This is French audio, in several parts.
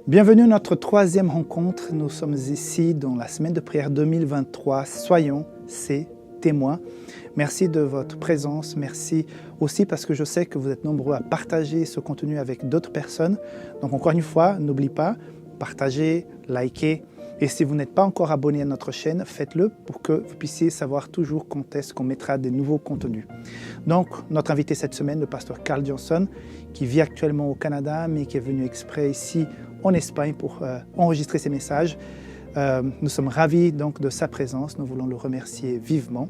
Bienvenue à notre troisième rencontre. Nous sommes ici dans la semaine de prière 2023. Soyons ces témoins. Merci de votre présence. Merci aussi parce que je sais que vous êtes nombreux à partager ce contenu avec d'autres personnes. Donc encore une fois, n'oubliez pas, partagez, likez. Et si vous n'êtes pas encore abonné à notre chaîne, faites-le pour que vous puissiez savoir toujours quand est-ce qu'on mettra des nouveaux contenus. Donc, notre invité cette semaine, le pasteur Carl Johnson, qui vit actuellement au Canada, mais qui est venu exprès ici en Espagne pour enregistrer ses messages. Nous sommes ravis donc de sa présence. Nous voulons le remercier vivement.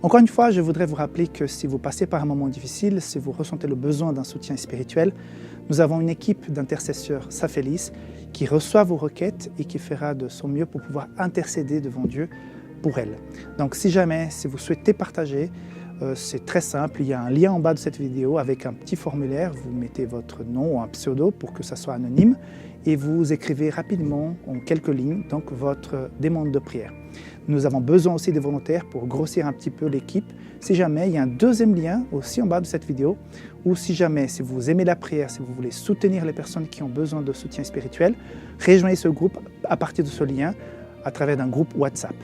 Encore une fois, je voudrais vous rappeler que si vous passez par un moment difficile, si vous ressentez le besoin d'un soutien spirituel, nous avons une équipe d'intercesseurs Saphélis qui reçoit vos requêtes et qui fera de son mieux pour pouvoir intercéder devant Dieu pour elles. Donc si vous souhaitez partager, c'est très simple, il y a un lien en bas de cette vidéo avec un petit formulaire, vous mettez votre nom ou un pseudo pour que ça soit anonyme et vous écrivez rapidement en quelques lignes donc votre demande de prière. Nous avons besoin aussi des volontaires pour grossir un petit peu l'équipe. Si jamais, il y a un deuxième lien aussi en bas de cette vidéo, ou si vous aimez la prière, si vous voulez soutenir les personnes qui ont besoin de soutien spirituel, rejoignez ce groupe à partir de ce lien à travers d'un groupe WhatsApp.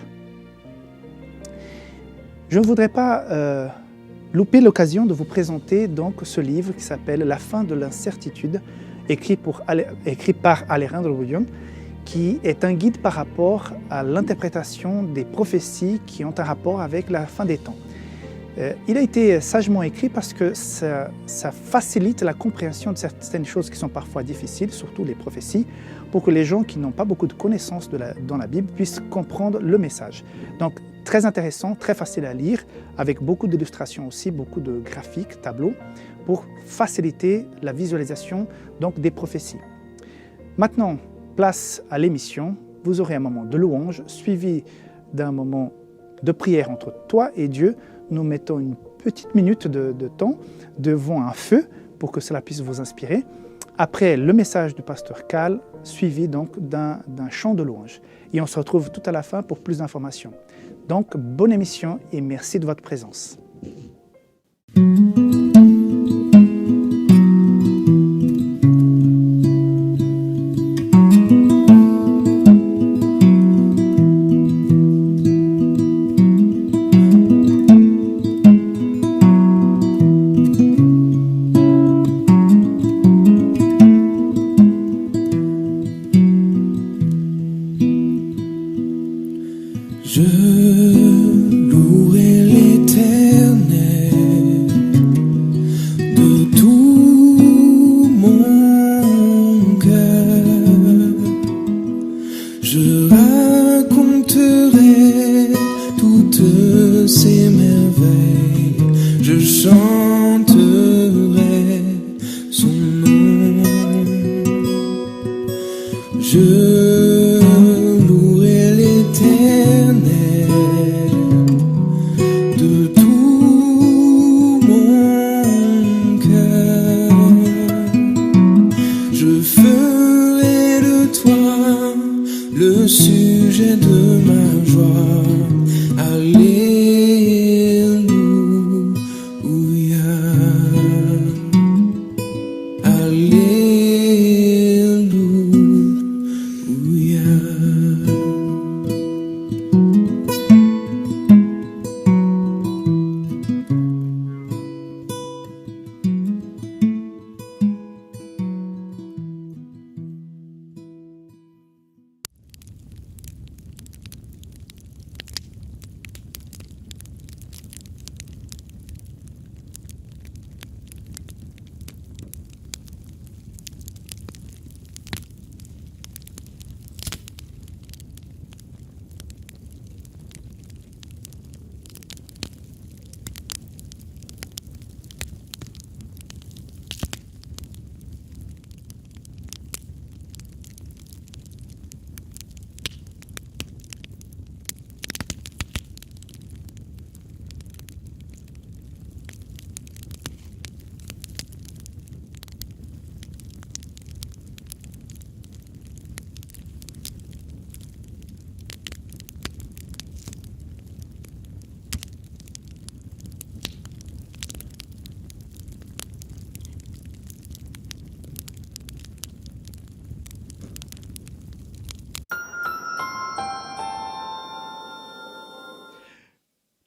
Je ne voudrais pas louper l'occasion de vous présenter donc ce livre qui s'appelle « La fin de l'incertitude », écrit par Alejandro Bullón, qui est un guide par rapport à l'interprétation des prophéties qui ont un rapport avec la fin des temps. Il a été sagement écrit parce que ça facilite la compréhension de certaines choses qui sont parfois difficiles, surtout les prophéties, pour que les gens qui n'ont pas beaucoup de connaissances dans la Bible puissent comprendre le message. Donc, très intéressant, très facile à lire, avec beaucoup d'illustrations aussi, beaucoup de graphiques, tableaux, pour faciliter la visualisation donc, des prophéties. Maintenant, place à l'émission, vous aurez un moment de louange suivi d'un moment de prière entre toi et Dieu. Nous mettons une petite minute de temps devant un feu pour que cela puisse vous inspirer. Après, le message du pasteur Carl, suivi donc d'un chant de louange. Et on se retrouve tout à la fin pour plus d'informations. Donc, bonne émission et merci de votre présence.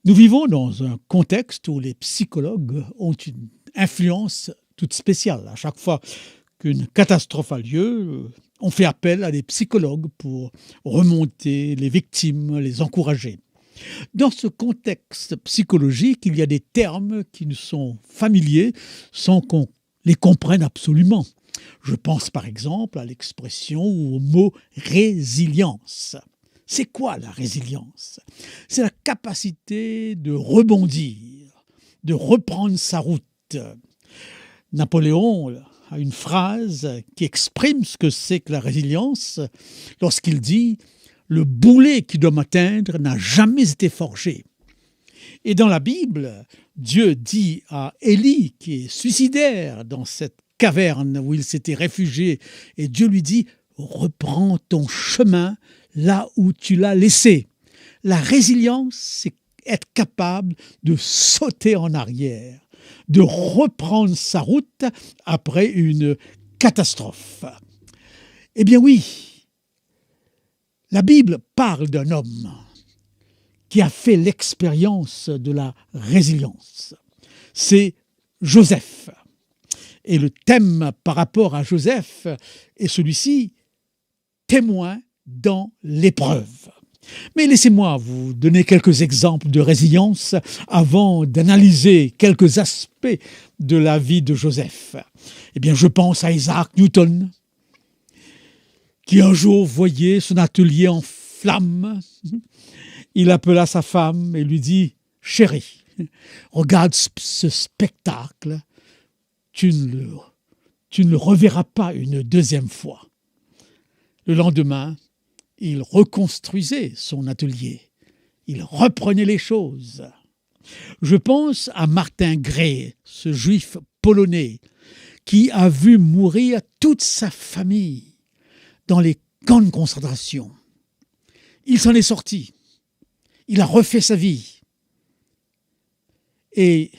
Nous vivons dans un contexte où les psychologues ont une influence toute spéciale. À chaque fois qu'une catastrophe a lieu, on fait appel à des psychologues pour remonter les victimes, les encourager. Dans ce contexte psychologique, il y a des termes qui nous sont familiers sans qu'on les comprenne absolument. Je pense par exemple à l'expression ou au mot résilience. C'est quoi la résilience? C'est la capacité de rebondir, de reprendre sa route. Napoléon a une phrase qui exprime ce que c'est que la résilience lorsqu'il dit « Le boulet qui doit m'atteindre n'a jamais été forgé ». Et dans la Bible, Dieu dit à Élie, qui est suicidaire dans cette caverne où il s'était réfugié, et Dieu lui dit « Reprends ton chemin là où tu l'as laissé ». La résilience, c'est être capable de sauter en arrière, de reprendre sa route après une catastrophe. Eh bien oui, la Bible parle d'un homme qui a fait l'expérience de la résilience. C'est Joseph. Et le thème par rapport à Joseph est celui-ci, témoin dans l'épreuve. Mais laissez-moi vous donner quelques exemples de résilience avant d'analyser quelques aspects de la vie de Joseph. Eh bien, je pense à Isaac Newton, qui un jour voyait son atelier en flammes. Il appela sa femme et lui dit « Chérie, regarde ce spectacle, tu ne le reverras pas une deuxième fois. » Le lendemain, il reconstruisait son atelier. Il reprenait les choses. Je pense à Martin Gray, ce juif polonais, qui a vu mourir toute sa famille dans les camps de concentration. Il s'en est sorti. Il a refait sa vie. Et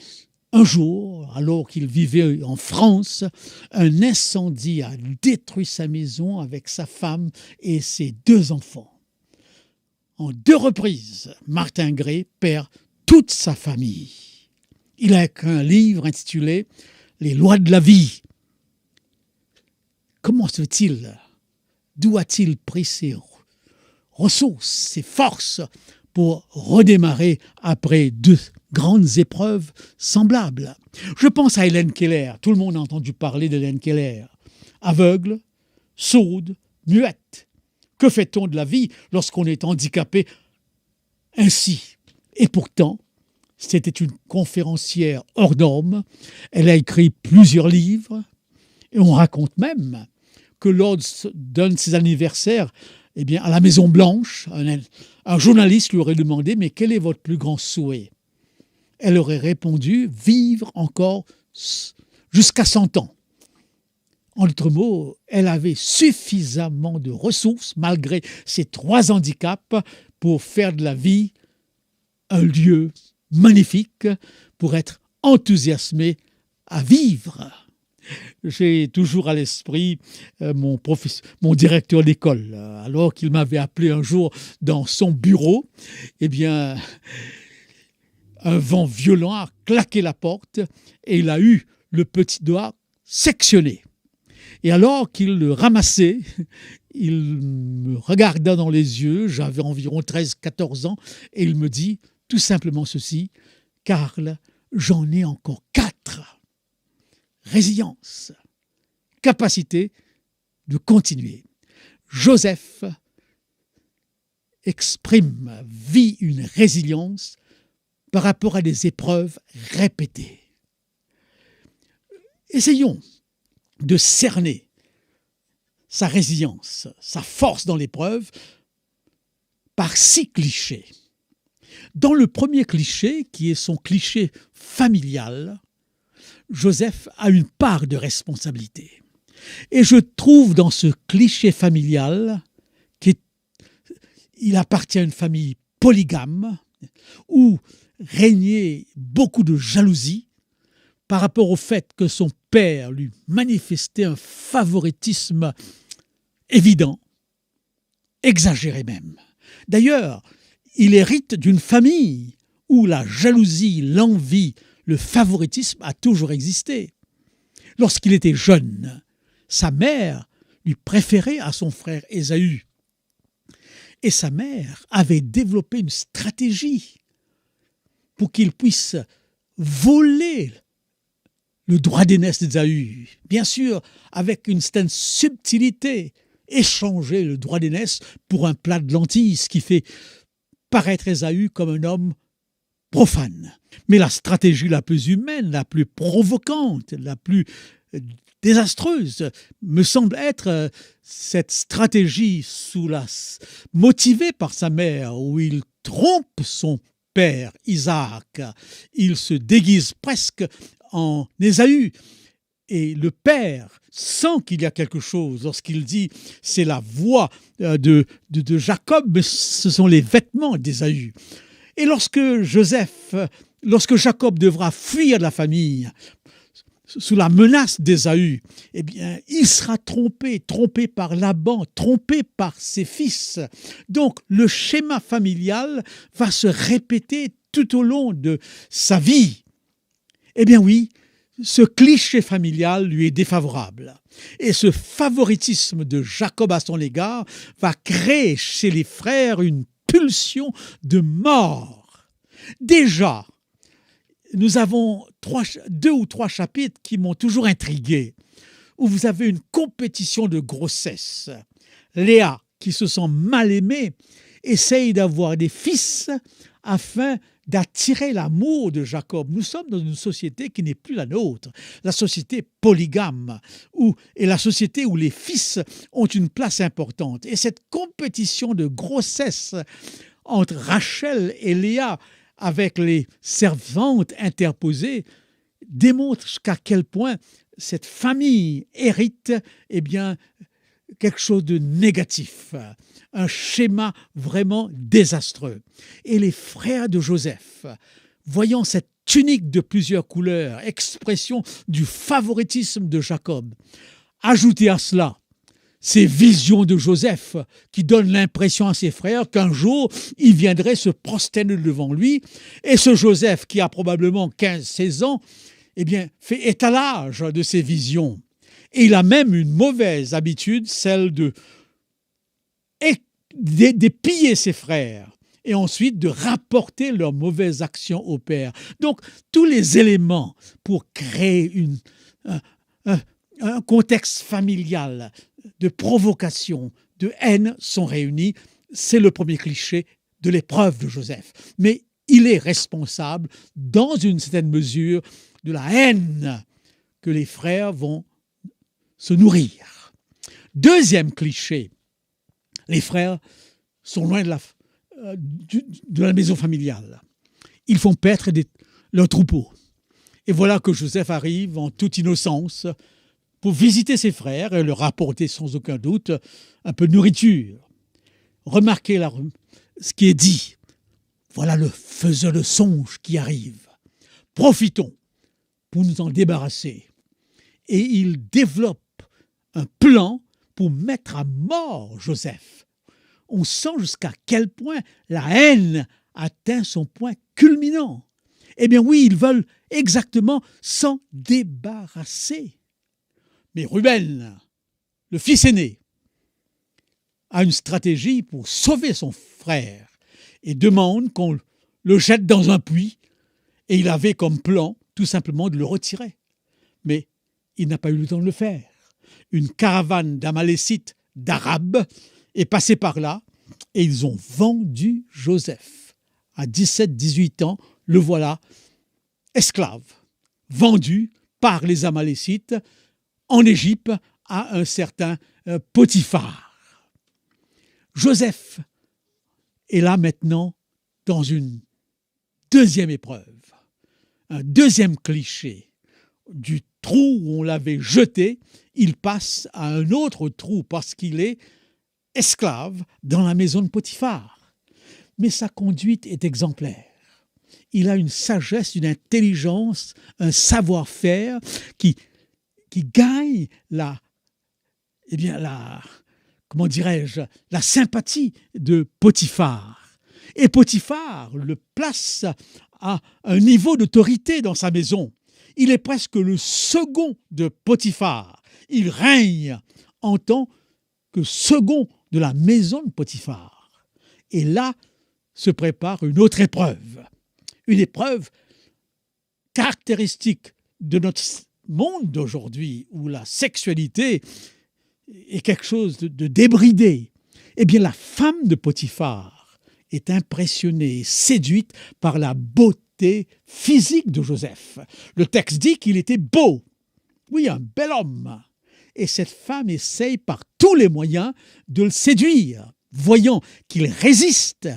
un jour, alors qu'il vivait en France, un incendie a détruit sa maison avec sa femme et ses 2 enfants. En 2 reprises, Martin Gray perd toute sa famille. Il a écrit un livre intitulé « Les lois de la vie ». Comment se fait-il? D'où a-t-il pris ses ressources, ses forces pour redémarrer après 2 grandes épreuves semblables? Je pense à Hélène Keller. Tout le monde a entendu parler d'Hélène Keller. Aveugle, sourde, muette. Que fait-on de la vie lorsqu'on est handicapé ainsi? Et pourtant, c'était une conférencière hors norme. Elle a écrit plusieurs livres. Et on raconte même que lors d'un de ses anniversaires, eh bien, à la Maison Blanche, un journaliste lui aurait demandé « Mais quel est votre plus grand souhait ?» Elle aurait répondu « Vivre encore jusqu'à 100 ans ». En d'autres mots, elle avait suffisamment de ressources, malgré ses 3 handicaps, pour faire de la vie un lieu magnifique, pour être enthousiasmée à vivre. J'ai toujours à l'esprit mon directeur d'école, alors qu'il m'avait appelé un jour dans son bureau, eh bien, un vent violent a claqué la porte et il a eu le petit doigt sectionné. Et alors qu'il le ramassait, il me regarda dans les yeux, j'avais environ 13-14 ans, et il me dit tout simplement ceci: « Karl, j'en ai encore 4. » Résilience, capacité de continuer. Joseph vit une résilience par rapport à des épreuves répétées. Essayons de cerner sa résilience, sa force dans l'épreuve, par 6 clichés. Dans le premier cliché, qui est son cliché familial, Joseph a une part de responsabilité. Et je trouve dans ce cliché familial qu'il appartient à une famille polygame où régnait beaucoup de jalousie par rapport au fait que son père lui manifestait un favoritisme évident, exagéré même. D'ailleurs, il hérite d'une famille où la jalousie, l'envie, le favoritisme a toujours existé. Lorsqu'il était jeune, sa mère lui préférait à son frère Ésaü. Et sa mère avait développé une stratégie pour qu'il puisse voler le droit d'aînesse d'Ésaü. Bien sûr, avec une certaine subtilité, échanger le droit d'aînesse pour un plat de lentilles, ce qui fait paraître Ésaü comme un homme profane. Mais la stratégie la plus humaine, la plus provocante, la plus désastreuse, me semble être cette stratégie motivée par sa mère, où il trompe son père, Isaac. Il se déguise presque en Ésaü. Et le père sent qu'il y a quelque chose lorsqu'il dit « c'est la voix de Jacob, mais ce sont les vêtements d'Ésaü ». Et lorsque Jacob devra fuir de la famille sous la menace d'Ésaü, eh bien, il sera trompé par Laban, trompé par ses fils. Donc, le schéma familial va se répéter tout au long de sa vie. Eh bien oui, ce cliché familial lui est défavorable. Et ce favoritisme de Jacob à son égard va créer chez les frères une pulsion de mort. Déjà, nous avons 2 ou 3 chapitres qui m'ont toujours intrigué, où vous avez une compétition de grossesse. Léa, qui se sent mal aimée, essaye d'avoir des fils afin d'attirer l'amour de Jacob. Nous sommes dans une société qui n'est plus la nôtre, la société polygame, et la société où les fils ont une place importante. Et cette compétition de grossesse entre Rachel et Léa, avec les servantes interposées, démontre jusqu'à quel point cette famille hérite quelque chose de négatif, un schéma vraiment désastreux. Et les frères de Joseph, voyant cette tunique de plusieurs couleurs, expression du favoritisme de Jacob, ajoutez à cela ces visions de Joseph qui donnent l'impression à ses frères qu'un jour, il viendrait se prosterner devant lui. Et ce Joseph, qui a probablement 15-16 ans, fait étalage de ces visions. Et il a même une mauvaise habitude, celle de piller ses frères et ensuite de rapporter leurs mauvaises actions au père. Donc, tous les éléments pour créer un contexte familial de provocation, de haine sont réunis. C'est le premier cliché de l'épreuve de Joseph. Mais il est responsable, dans une certaine mesure, de la haine que les frères vont se nourrir. Deuxième cliché, les frères sont loin de la maison familiale. Ils font paître leurs troupeaux. Et voilà que Joseph arrive en toute innocence pour visiter ses frères et leur apporter sans aucun doute un peu de nourriture. Remarquez ce qui est dit. Voilà le faiseur de songe qui arrive. Profitons pour nous en débarrasser. Et il développe un plan pour mettre à mort Joseph. On sent jusqu'à quel point la haine atteint son point culminant. Eh bien oui, ils veulent exactement s'en débarrasser. Mais Ruben, le fils aîné, a une stratégie pour sauver son frère et demande qu'on le jette dans un puits. Et il avait comme plan tout simplement de le retirer. Mais il n'a pas eu le temps de le faire. Une caravane d'Amalécites, d'Arabes, est passée par là et ils ont vendu Joseph. À 17-18 ans, le voilà, esclave, vendu par les Amalécites en Égypte à un certain Potiphar. Joseph est là maintenant dans une deuxième épreuve, un deuxième cliché. Du trou où on l'avait jeté, il passe à un autre trou parce qu'il est esclave dans la maison de Potiphar. Mais sa conduite est exemplaire. Il a une sagesse, une intelligence, un savoir-faire qui gagne la sympathie de Potiphar. Et Potiphar le place à un niveau d'autorité dans sa maison. Il est presque le second de Potiphar. Il règne en tant que second de la maison de Potiphar. Et là se prépare une autre épreuve. Une épreuve caractéristique de notre monde d'aujourd'hui, où la sexualité est quelque chose de débridé. Eh bien, la femme de Potiphar est impressionnée, séduite par la beauté physique de Joseph. Le texte dit qu'il était beau. Oui, un bel homme. Et cette femme essaye par tous les moyens de le séduire, voyant qu'il résiste.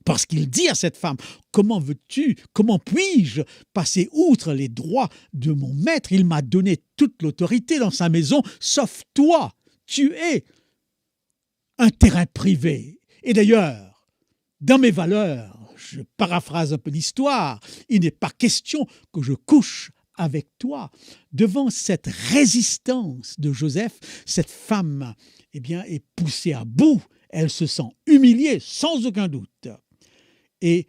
Parce qu'il dit à cette femme, comment puis-je passer outre les droits de mon maître? Il m'a donné toute l'autorité dans sa maison, sauf toi. Tu es un terrain privé. Et d'ailleurs, dans mes valeurs, je paraphrase un peu l'histoire, il n'est pas question que je couche avec toi. Devant cette résistance de Joseph, cette femme est poussée à bout. Elle se sent humiliée, sans aucun doute. Et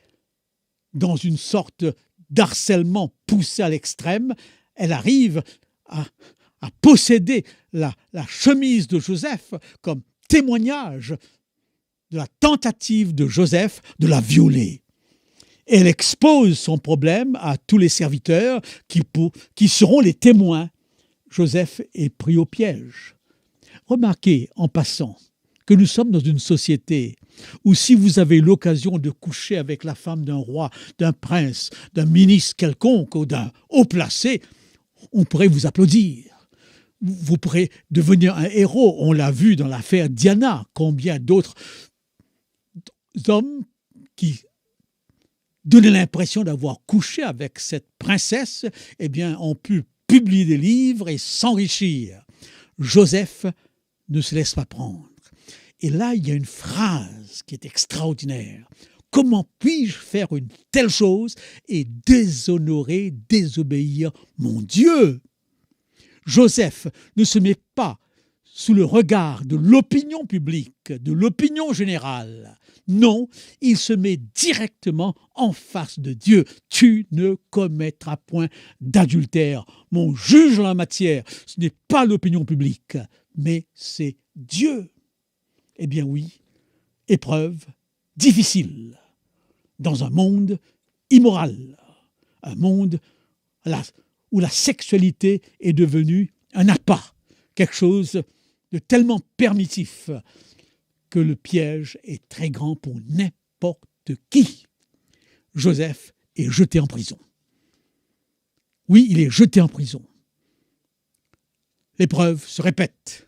dans une sorte d'harcèlement poussé à l'extrême, elle arrive à posséder la chemise de Joseph comme témoignage de la tentative de Joseph de la violer. Elle expose son problème à tous les serviteurs qui seront les témoins. Joseph est pris au piège. Remarquez en passant que nous sommes dans une société où si vous avez l'occasion de coucher avec la femme d'un roi, d'un prince, d'un ministre quelconque ou d'un haut placé, on pourrait vous applaudir. Vous pourrez devenir un héros. On l'a vu dans l'affaire Diana. Combien d'autres hommes qui donnaient l'impression d'avoir couché avec cette princesse, ont pu publier des livres et s'enrichir. Joseph ne se laisse pas prendre. Et là, il y a une phrase qui est extraordinaire. Comment puis-je faire une telle chose et désobéir mon Dieu? Joseph ne se met pas sous le regard de l'opinion publique, de l'opinion générale. Non, il se met directement en face de Dieu. Tu ne commettras point d'adultère. Mon juge en la matière, ce n'est pas l'opinion publique, mais c'est Dieu. Eh bien oui, épreuve difficile dans un monde immoral, un monde où la sexualité est devenue un appât, quelque chose de tellement permissif que le piège est très grand pour n'importe qui. Joseph est jeté en prison. Oui, il est jeté en prison. L'épreuve se répète.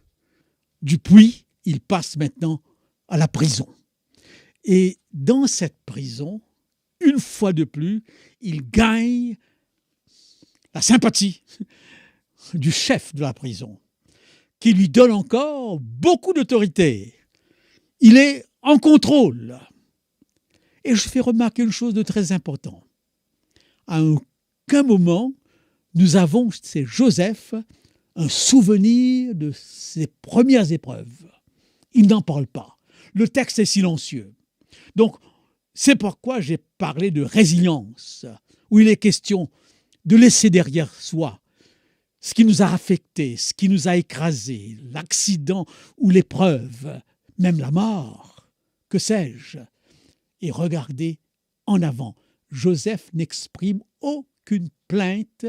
Du puits, il passe maintenant à la prison. Et dans cette prison, une fois de plus, il gagne la sympathie du chef de la prison, qui lui donne encore beaucoup d'autorité. Il est en contrôle. Et je fais remarquer une chose de très important. À aucun moment, nous avons, c'est Joseph, un souvenir de ses premières épreuves. Il n'en parle pas. Le texte est silencieux. Donc, c'est pourquoi j'ai parlé de résilience, où il est question de laisser derrière soi ce qui nous a affectés, ce qui nous a écrasés, l'accident ou l'épreuve, même la mort, que sais-je, et regarder en avant. Joseph n'exprime aucune plainte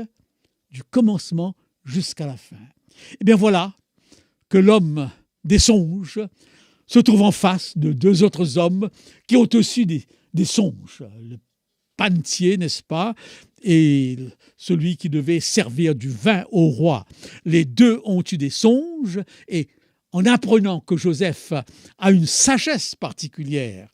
du commencement jusqu'à la fin. Et bien voilà que l'homme des songes se trouve en face de deux autres hommes qui ont aussi des songes. Le panetier, n'est-ce pas, et celui qui devait servir du vin au roi. Les deux ont eu des songes et en apprenant que Joseph a une sagesse particulière,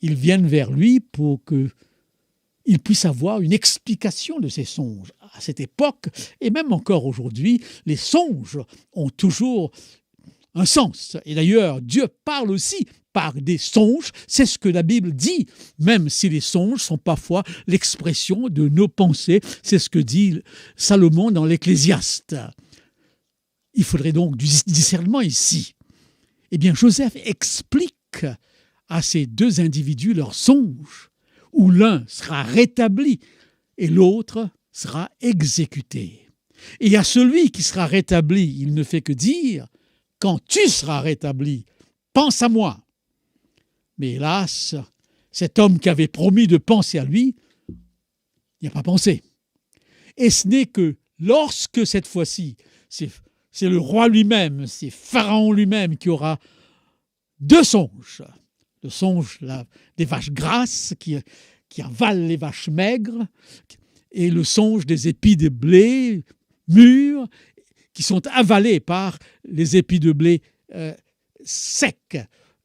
ils viennent vers lui pour qu'il puisse avoir une explication de ces songes. À cette époque, et même encore aujourd'hui, les songes ont toujours un sens. Et d'ailleurs, Dieu parle aussi par des songes, c'est ce que la Bible dit, même si les songes sont parfois l'expression de nos pensées. C'est ce que dit Salomon dans l'Ecclésiaste. Il faudrait donc du discernement ici. Eh bien, Joseph explique à ces deux individus leur songe, où l'un sera rétabli et l'autre sera exécuté. Et à celui qui sera rétabli, il ne fait que dire « Quand tu seras rétabli, pense à moi ». Mais hélas, cet homme qui avait promis de penser à lui n'y a pas pensé. Et ce n'est que lorsque cette fois-ci, c'est le roi lui-même, c'est Pharaon lui-même qui aura deux songes. Le songe des vaches grasses qui avalent les vaches maigres et le songe des épis de blé mûrs qui sont avalés par les épis de blé secs.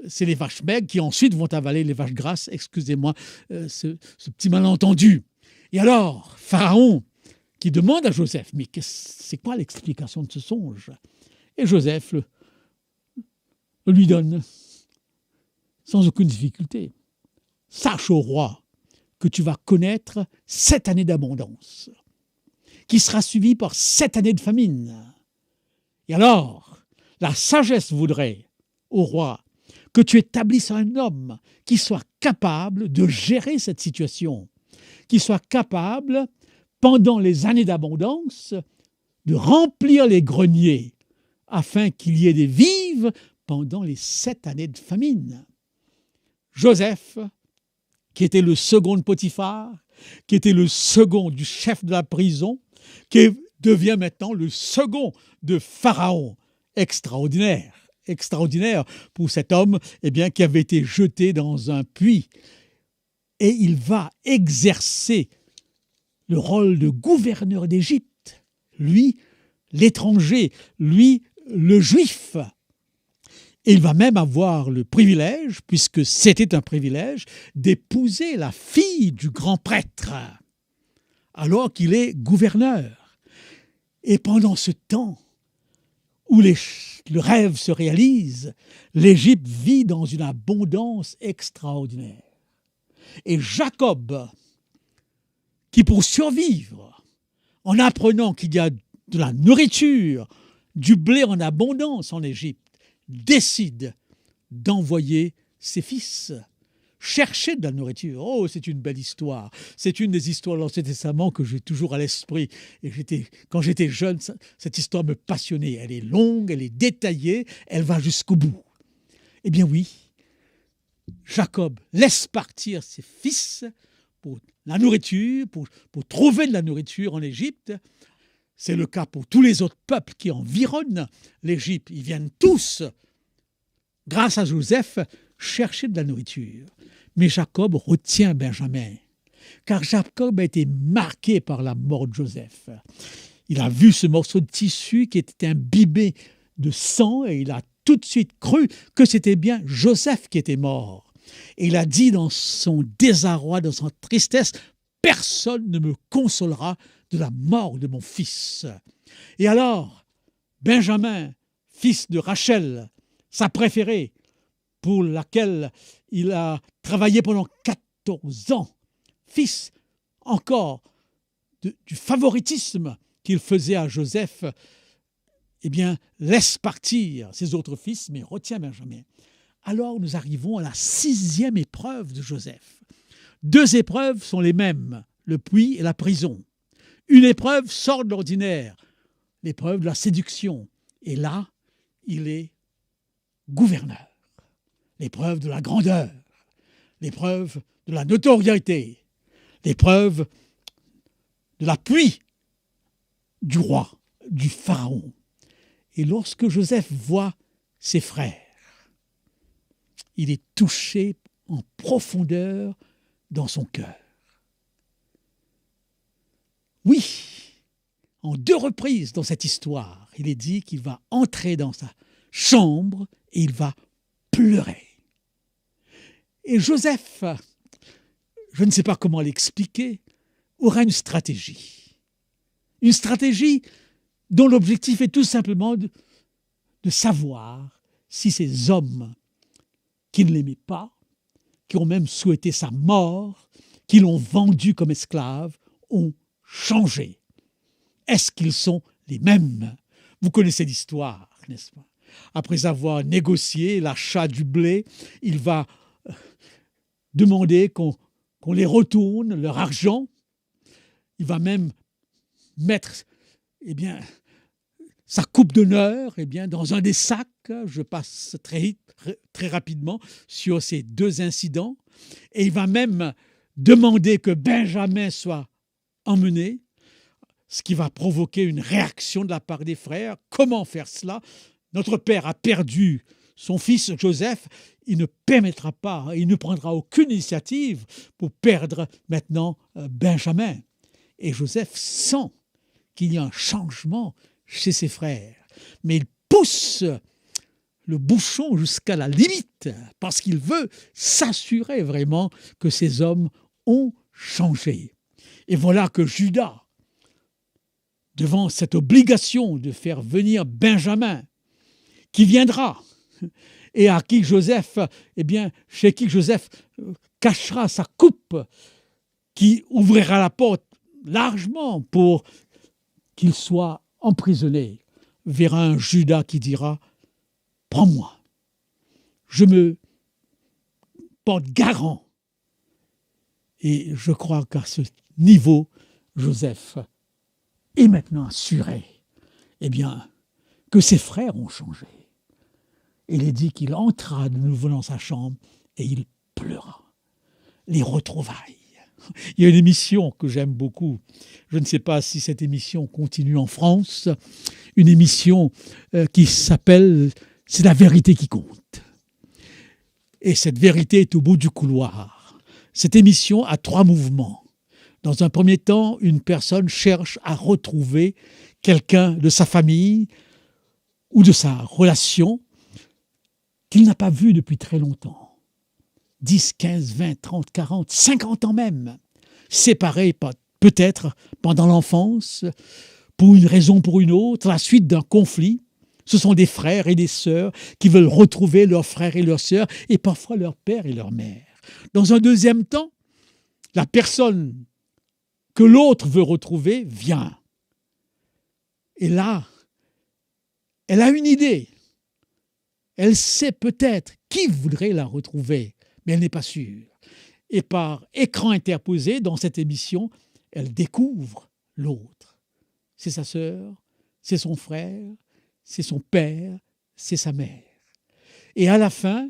C'est les vaches maigres qui ensuite vont avaler les vaches grasses. Excusez-moi ce petit malentendu. Et alors, Pharaon qui demande à Joseph, mais c'est quoi l'explication de ce songe? Et Joseph le lui donne sans aucune difficulté. Sache au roi que tu vas connaître 7 années d'abondance, qui sera suivie par 7 années de famine. Et alors, la sagesse voudrait, au roi, que tu établisses un homme qui soit capable de gérer cette situation, qui soit capable, pendant les années d'abondance, de remplir les greniers afin qu'il y ait des vives pendant les 7 années de famine. Joseph, qui était le second de Potiphar, qui était le second du chef de la prison, qui devient maintenant le second de Pharaon. Extraordinaire, extraordinaire pour cet homme qui avait été jeté dans un puits. Et il va exercer le rôle de gouverneur d'Égypte, lui, l'étranger, lui, le juif. Et il va même avoir le privilège, puisque c'était un privilège, d'épouser la fille du grand prêtre, alors qu'il est gouverneur. Et pendant ce temps où le rêve se réalise, l'Égypte vit dans une abondance extraordinaire. Et Jacob, qui pour survivre, en apprenant qu'il y a de la nourriture, du blé en abondance en Égypte, décide d'envoyer ses fils chercher de la nourriture. Oh, c'est une belle histoire. C'est une des histoires de l'Ancien Testament que j'ai toujours à l'esprit. Et quand j'étais jeune, cette histoire me passionnait. Elle est longue, elle est détaillée, elle va jusqu'au bout. Eh bien oui, Jacob laisse partir ses fils pour la nourriture, pour trouver de la nourriture en Égypte. C'est le cas pour tous les autres peuples qui environnent l'Égypte. Ils viennent tous, grâce à Joseph, chercher de la nourriture. Mais Jacob retient Benjamin, car Jacob a été marqué par la mort de Joseph. Il a vu ce morceau de tissu qui était imbibé de sang et il a tout de suite cru que c'était bien Joseph qui était mort. Et il a dit dans son désarroi, dans son tristesse, « Personne ne me consolera de la mort de mon fils. » Et alors, Benjamin, fils de Rachel, sa préférée, pour laquelle il a travaillé pendant 14 ans, fils encore du favoritisme qu'il faisait à Joseph, laisse partir ses autres fils, mais retient Benjamin. Alors nous arrivons à la 6e épreuve de Joseph. 2 épreuves sont les mêmes, le puits et la prison. Une épreuve sort de l'ordinaire, l'épreuve de la séduction. Et là, il est gouverneur. L'épreuve de la grandeur, l'épreuve de la notoriété, l'épreuve de l'appui du roi, du pharaon. Et lorsque Joseph voit ses frères, il est touché en profondeur dans son cœur. Oui, en 2 reprises dans cette histoire, il est dit qu'il va entrer dans sa chambre et il va pleurer. Et Joseph, je ne sais pas comment l'expliquer, aura une stratégie. Une stratégie dont l'objectif est tout simplement de savoir si ces hommes qui ne l'aimaient pas, qui ont même souhaité sa mort, qui l'ont vendu comme esclave, ont changé. Est-ce qu'ils sont les mêmes? Vous connaissez l'histoire, n'est-ce pas? Après avoir négocié l'achat du blé, il va demander qu'on les retourne, leur argent. Il va même mettre sa coupe d'honneur dans un des sacs. Je passe très rapidement sur ces deux incidents. Et il va même demander que Benjamin soit emmené, ce qui va provoquer une réaction de la part des frères. Comment faire cela? Notre père a perdu son fils Joseph. Il ne permettra pas, il ne prendra aucune initiative pour perdre maintenant Benjamin. Et Joseph sent qu'il y a un changement chez ses frères. Mais il pousse le bouchon jusqu'à la limite parce qu'il veut s'assurer vraiment que ces hommes ont changé. Et voilà que Judas, devant cette obligation de faire venir Benjamin, qui viendra et à qui Joseph, chez qui Joseph cachera sa coupe, qui ouvrira la porte largement pour qu'il soit emprisonné, verra un Judas qui dira « Prends-moi, je me porte garant ». Et je crois qu'à ce niveau, Joseph est maintenant assuré que ses frères ont changé. Il est dit qu'il entra de nouveau dans sa chambre et il pleura. Les retrouvailles. Il y a une émission que j'aime beaucoup. Je ne sais pas si cette émission continue en France. Une émission qui s'appelle « C'est la vérité qui compte ». Et cette vérité est au bout du couloir. Cette émission a 3 mouvements. Dans un premier temps, une personne cherche à retrouver quelqu'un de sa famille ou de sa relation qu'il n'a pas vu depuis très longtemps. 10, 15, 20, 30, 40, 50 ans même. Séparés peut-être pendant l'enfance, pour une raison ou pour une autre, à la suite d'un conflit. Ce sont des frères et des sœurs qui veulent retrouver leurs frères et leurs sœurs, et parfois leur père et leur mère. Dans un deuxième temps, la personne que l'autre veut retrouver vient. Et là, elle a une idée. Elle sait peut-être qui voudrait la retrouver, mais elle n'est pas sûre. Et par écran interposé dans cette émission, elle découvre l'autre. C'est sa sœur, c'est son frère, c'est son père, c'est sa mère. Et à la fin,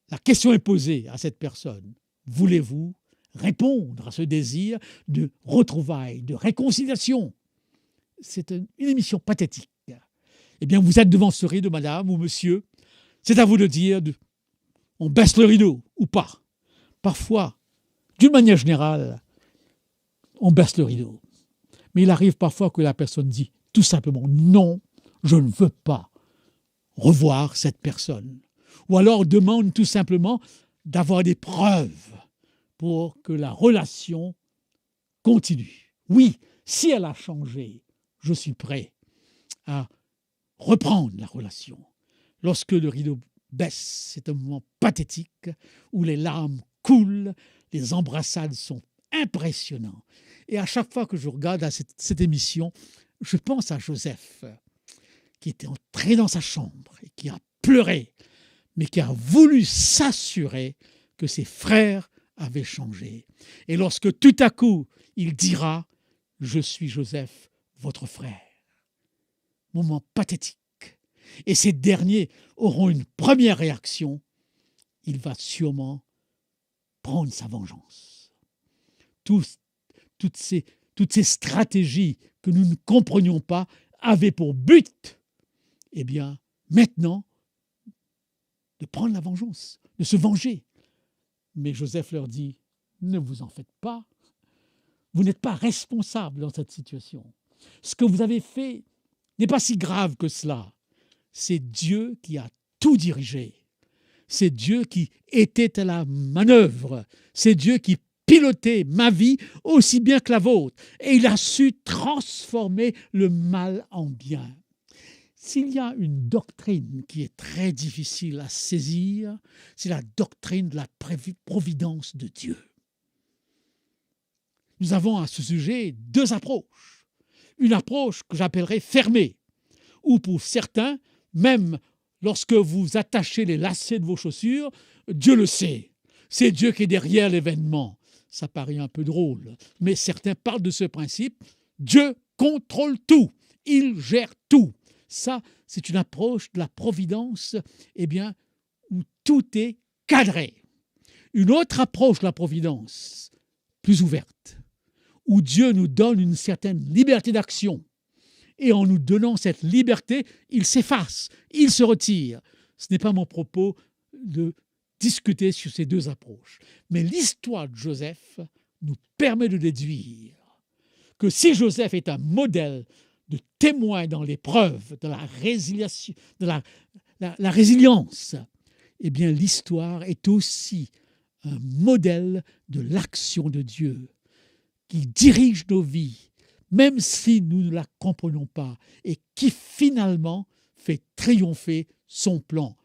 la question est posée à cette personne. Voulez-vous répondre à ce désir de retrouvailles, de réconciliation? C'est une émission pathétique. Eh bien, vous êtes devant ce rideau, madame ou monsieur. C'est à vous de dire, on baisse le rideau ou pas. Parfois, d'une manière générale, on baisse le rideau. Mais il arrive parfois que la personne dit tout simplement non, je ne veux pas revoir cette personne. Ou alors demande tout simplement d'avoir des preuves pour que la relation continue. Oui, si elle a changé, je suis prêt à reprendre la relation. Lorsque le rideau baisse, c'est un moment pathétique où les larmes coulent, les embrassades sont impressionnantes. Et à chaque fois que je regarde cette émission, je pense à Joseph, qui était entré dans sa chambre et qui a pleuré, mais qui a voulu s'assurer que ses frères avaient changé. Et lorsque tout à coup, il dira « Je suis Joseph, votre frère », moment pathétique. Et ces derniers auront une première réaction. Il va sûrement prendre sa vengeance. Toutes ces stratégies que nous ne comprenions pas avaient pour but, maintenant, de prendre la vengeance, de se venger. Mais Joseph leur dit, ne vous en faites pas. Vous n'êtes pas responsable dans cette situation. Ce que vous avez fait n'est pas si grave que cela. C'est Dieu qui a tout dirigé. C'est Dieu qui était à la manœuvre. C'est Dieu qui pilotait ma vie aussi bien que la vôtre. Et il a su transformer le mal en bien. S'il y a une doctrine qui est très difficile à saisir, c'est la doctrine de la providence de Dieu. Nous avons à ce sujet 2 approches. Une approche que j'appellerais fermée, où pour certains, même lorsque vous attachez les lacets de vos chaussures, Dieu le sait. c'est Dieu qui est derrière l'événement. Ça paraît un peu drôle, mais certains parlent de ce principe. Dieu contrôle tout, il gère tout. Ça, c'est une approche de la providence, où tout est cadré. Une autre approche de la providence, plus ouverte, où Dieu nous donne une certaine liberté d'action. Et en nous donnant cette liberté, il s'efface, il se retire. Ce n'est pas mon propos de discuter sur ces deux approches. Mais l'histoire de Joseph nous permet de déduire que si Joseph est un modèle de témoin dans l'épreuve, de la résilience, la résilience, l'histoire est aussi un modèle de l'action de Dieu qui dirige nos vies, même si nous ne la comprenons pas, et qui finalement fait triompher son plan.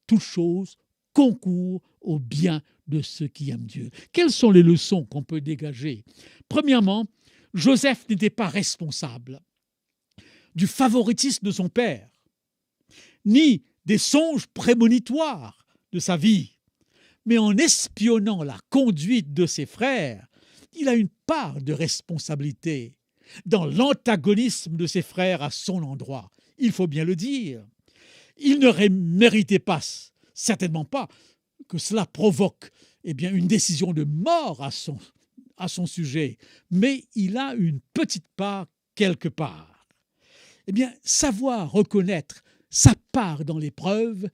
Toute chose concourt au bien de ceux qui aiment Dieu. Quelles sont les leçons qu'on peut dégager? Premièrement, Joseph n'était pas responsable du favoritisme de son père, ni des songes prémonitoires de sa vie, mais en espionnant la conduite de ses frères, il a une part de responsabilité dans l'antagonisme de ses frères à son endroit. Il faut bien le dire. Il ne méritait pas, certainement pas, que cela provoque une décision de mort à son sujet, mais il a une petite part quelque part. Savoir reconnaître sa part dans l'épreuve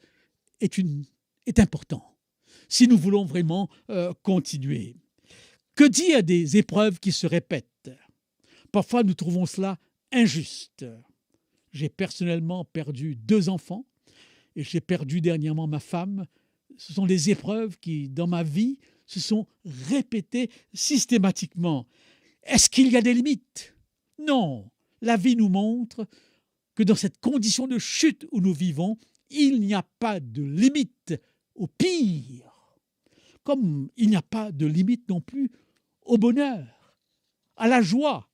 est important si nous voulons vraiment continuer. Que dire des épreuves qui se répètent? Parfois, nous trouvons cela injuste. J'ai personnellement perdu 2 enfants et j'ai perdu dernièrement ma femme. Ce sont des épreuves qui, dans ma vie, se sont répétées systématiquement. Est-ce qu'il y a des limites? Non. La vie nous montre que dans cette condition de chute où nous vivons, il n'y a pas de limite au pire, comme il n'y a pas de limite non plus au bonheur, à la joie.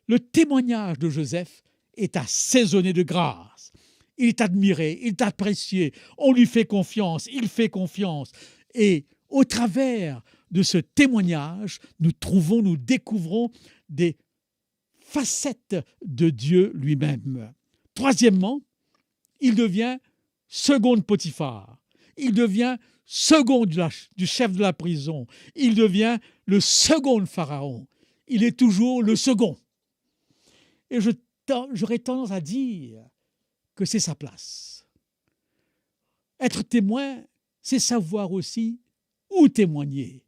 Le témoignage de Joseph est assaisonné de grâce. Il est admiré, il est apprécié, on lui fait confiance, il fait confiance. Et au travers de ce témoignage, nous découvrons des facettes de Dieu lui-même. Troisièmement, il devient second de Potiphar. Il devient second du chef de la prison. Il devient le second de Pharaon. Il est toujours le second. Et j'aurais tendance à dire que c'est sa place. Être témoin, c'est savoir aussi où témoigner.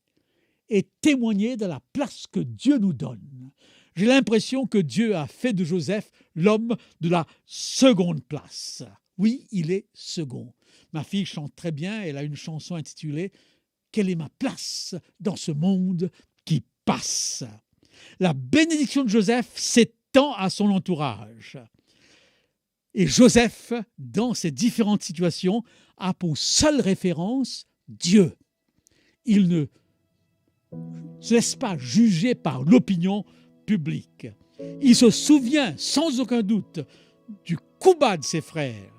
Et témoigner de la place que Dieu nous donne. J'ai l'impression que Dieu a fait de Joseph l'homme de la seconde place. Oui, il est second. Ma fille chante très bien, elle a une chanson intitulée « Quelle est ma place dans ce monde qui passe ?» La bénédiction de Joseph s'étend à son entourage. Et Joseph, dans ces différentes situations, a pour seule référence Dieu. Il ne se laisse pas juger par l'opinion publique. Il se souvient sans aucun doute du coup bas de ses frères,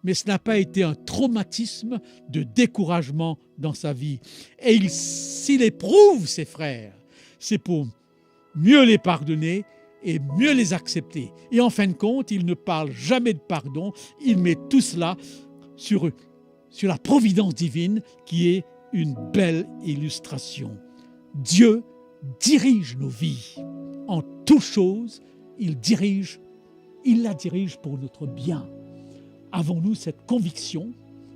mais ce n'a pas été un traumatisme de découragement dans sa vie. Et s'il éprouve ses frères, c'est pour mieux les pardonner et mieux les accepter. Et en fin de compte, il ne parle jamais de pardon, il met tout cela sur la providence divine qui est une belle illustration. Dieu dirige nos vies. En toutes choses, il la dirige pour notre bien. Avons-nous cette conviction?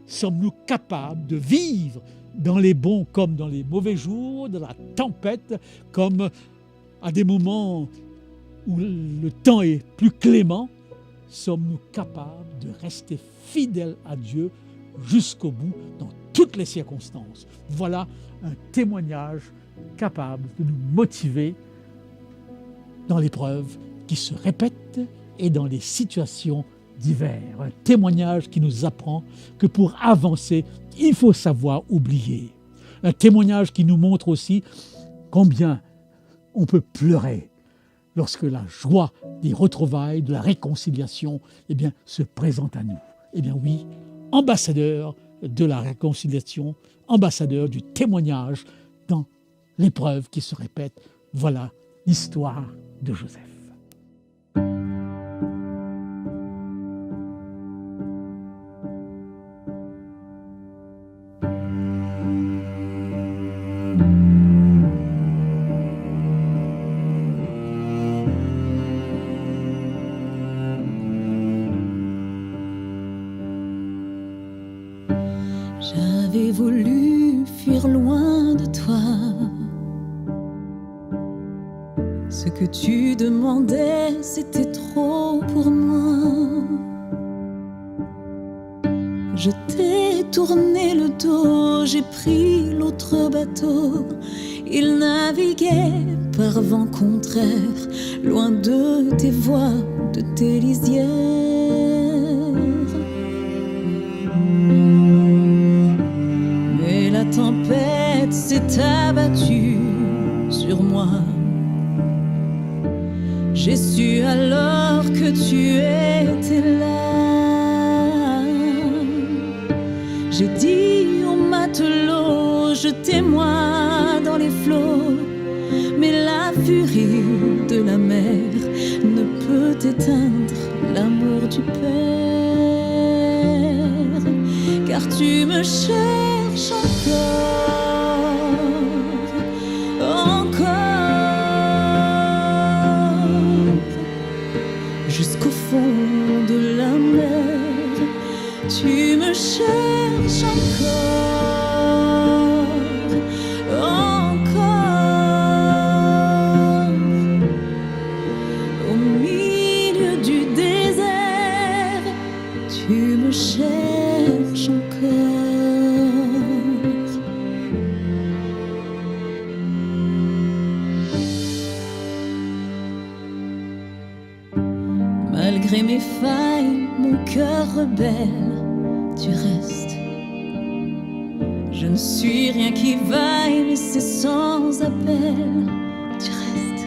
Sommes-nous capables de vivre dans les bons comme dans les mauvais jours, dans la tempête, comme à des moments où le temps est plus clément? Sommes-nous capables de rester fidèles à Dieu jusqu'au bout, dans toutes les circonstances? Voilà un témoignage capable de nous motiver dans l'épreuve qui se répète et dans les situations divers. Un témoignage qui nous apprend que pour avancer, il faut savoir oublier. Un témoignage qui nous montre aussi combien on peut pleurer lorsque la joie des retrouvailles, de la réconciliation, se présente à nous. Oui, ambassadeurs de la réconciliation, ambassadeur du témoignage dans l'épreuve qui se répète. Voilà l'histoire de Joseph. J'avais voulu fuir loin de toi. Ce que tu demandais, c'était trop pour moi. Je t'ai tourné le dos, j'ai pris l'autre bateau. Il naviguait par vent contraire, loin de tes voies, de tes lisières. Mais la tempête s'est abattue sur moi. J'ai su alors que tu étais là. J'ai dit au matelot, jetez-moi dans les flots. Mais la furie de la mer ne peut éteindre l'amour du Père. Car tu me cherches encore. Jusqu'au fond de la mer, tu me cherches encore. Au milieu du désert, tu me cherches encore. Malgré mes failles, mon cœur rebelle, tu restes. Je ne suis rien qui vaille, mais c'est sans appel, tu restes.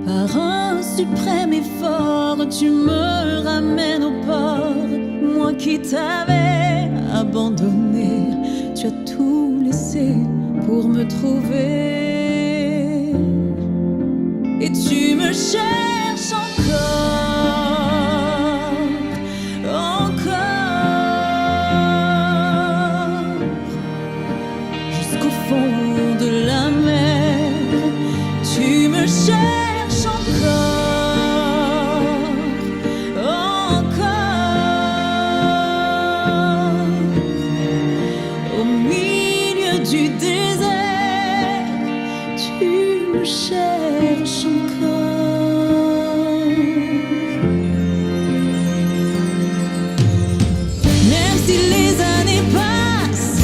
Par un suprême effort, tu me ramènes au port. Moi qui t'avais abandonné, tu as tout laissé pour me trouver. Et tu me cherches encore. Jusqu'au fond de la mer, tu me cherches encore. Au milieu du désert, tu me cherches encore. Même si les années passent,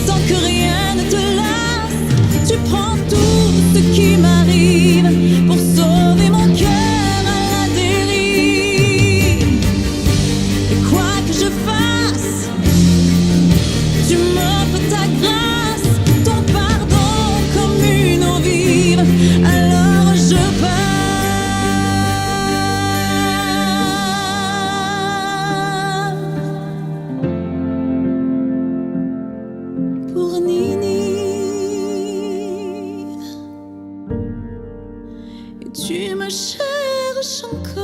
sans que rien ne te lasse, tu prends tout ce qui m'arrive pour sauver mon cœur à la dérive. Et quoi que je fasse, tu m'offres ta grâce, ton pardon comme une eau vive. Alors je pars. Pour Ninive, et tu me cherches encore.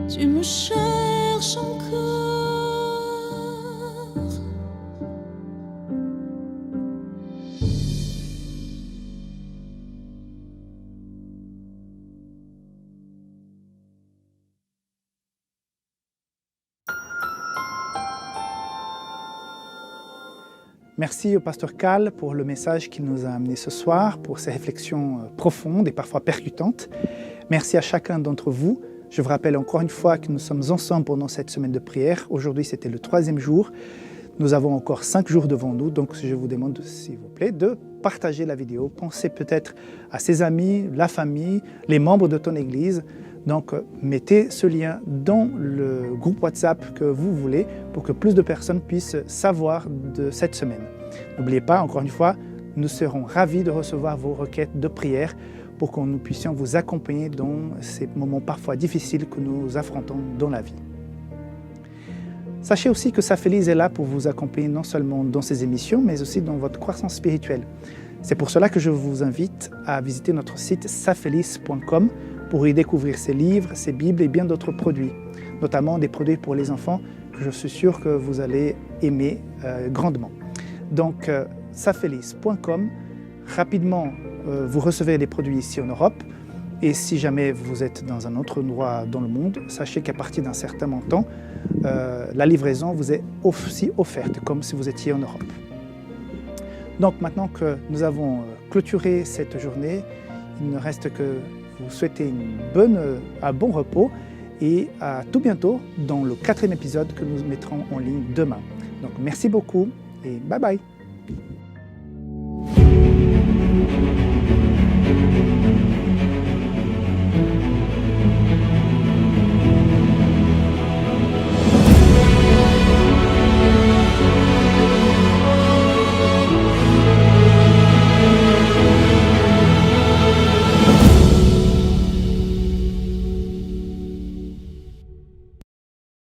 Tu me cherches encore. Merci au pasteur Cal pour le message qu'il nous a amené ce soir, pour ses réflexions profondes et parfois percutantes. Merci à chacun d'entre vous. Je vous rappelle encore une fois que nous sommes ensemble pendant cette semaine de prière. Aujourd'hui, c'était le 3e jour. Nous avons encore 5 jours devant nous, donc je vous demande, s'il vous plaît, de partager la vidéo. Pensez peut-être à ses amis, la famille, les membres de ton église. Donc, mettez ce lien dans le groupe WhatsApp que vous voulez pour que plus de personnes puissent savoir de cette semaine. N'oubliez pas, encore une fois, nous serons ravis de recevoir vos requêtes de prière pour que nous puissions vous accompagner dans ces moments parfois difficiles que nous affrontons dans la vie. Sachez aussi que Safeliz est là pour vous accompagner non seulement dans ces émissions, mais aussi dans votre croissance spirituelle. C'est pour cela que je vous invite à visiter notre site safeliz.com pour y découvrir ses livres, ses bibles et bien d'autres produits, notamment des produits pour les enfants que je suis sûr que vous allez aimer grandement. Donc, safeliz.com, rapidement, vous recevez des produits ici en Europe. Et si jamais vous êtes dans un autre endroit dans le monde, sachez qu'à partir d'un certain montant, la livraison vous est aussi offerte, comme si vous étiez en Europe. Donc maintenant que nous avons clôturé cette journée, il ne reste que vous souhaiter un bon repos et à tout bientôt dans le 4e épisode que nous mettrons en ligne demain. Donc merci beaucoup et bye bye.